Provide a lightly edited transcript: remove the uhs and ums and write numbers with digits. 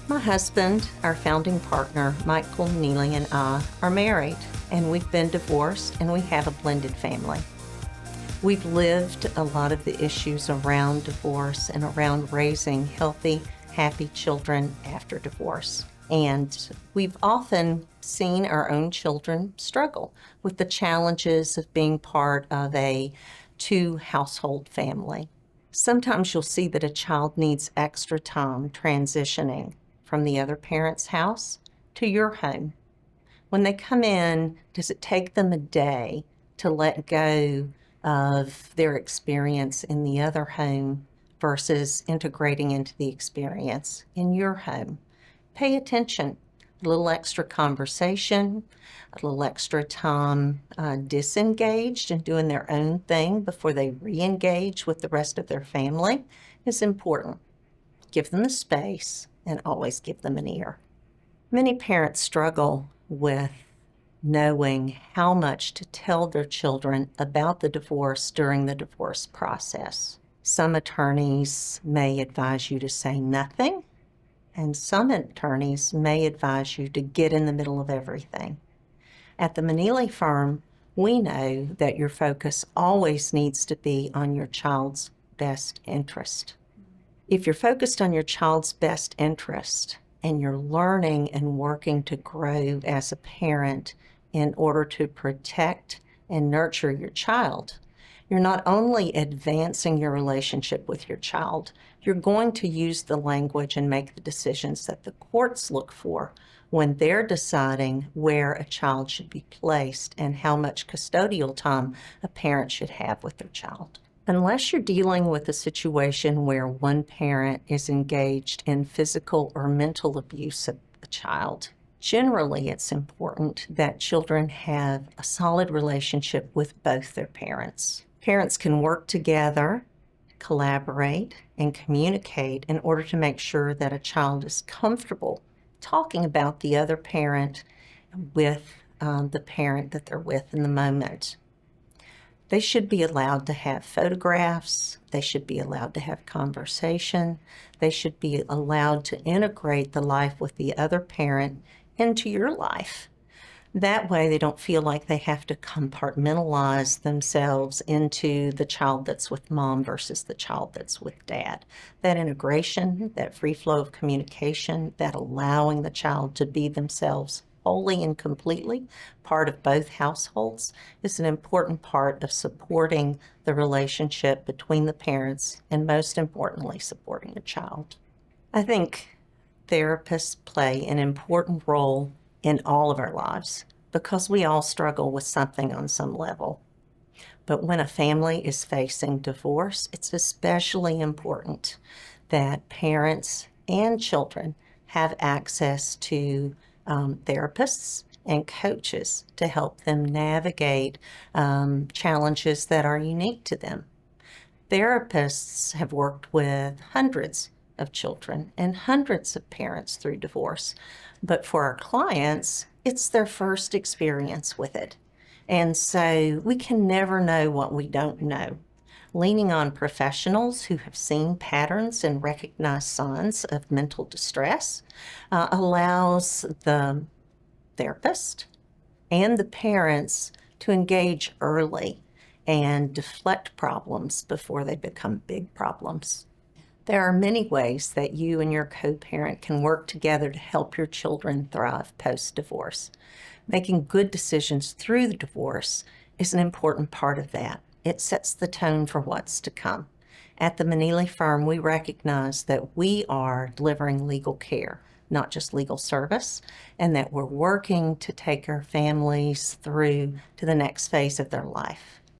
My husband, our founding partner, Michael Neely, and I are married, and we've been divorced, and we have a blended family. We've lived a lot of the issues around divorce and around raising healthy, happy children after divorce. And we've often seen our own children struggle with the challenges of being part of a two-household family. Sometimes you'll see that a child needs extra time transitioning from the other parent's house to your home. When they come in, does it take them a day to let go of their experience in the other home versus integrating into the experience in your home? Pay attention. A little extra conversation, a little extra time disengaged and doing their own thing before they re-engage with the rest of their family is important. Give them the space and always give them an ear. Many parents struggle with knowing how much to tell their children about the divorce during the divorce process. Some attorneys may advise you to say nothing, and some attorneys may advise you to get in the middle of everything. At the Meneely firm, we know that your focus always needs to be on your child's best interest. If you're focused on your child's best interest and you're learning and working to grow as a parent in order to protect and nurture your child, you're not only advancing your relationship with your child, you're going to use the language and make the decisions that the courts look for when they're deciding where a child should be placed and how much custodial time a parent should have with their child. Unless you're dealing with a situation where one parent is engaged in physical or mental abuse of a child, generally it's important that children have a solid relationship with both their parents. Parents can work together, collaborate, and communicate in order to make sure that a child is comfortable talking about the other parent with the parent that they're with in the moment. They should be allowed to have photographs. They should be allowed to have conversation. They should be allowed to integrate the life with the other parent into your life. That way they don't feel like they have to compartmentalize themselves into the child that's with mom versus the child that's with dad. That integration, that free flow of communication, that allowing the child to be themselves wholly and completely part of both households is an important part of supporting the relationship between the parents and, most importantly, supporting the child. I think therapists play an important role in all of our lives because we all struggle with something on some level. But when a family is facing divorce, it's especially important that parents and children have access to therapists and coaches to help them navigate challenges that are unique to them. Therapists have worked with hundreds of children and hundreds of parents through divorce, but for our clients, it's their first experience with it. And so we can never know what we don't know. Leaning on professionals who have seen patterns and recognized signs of mental distress allows the therapist and the parents to engage early and deflect problems before they become big problems. There are many ways that you and your co-parent can work together to help your children thrive post-divorce. Making good decisions through the divorce is an important part of that. It sets the tone for what's to come. At the Meneely firm, we recognize that we are delivering legal care, not just legal service, and that we're working to take our families through to the next phase of their life.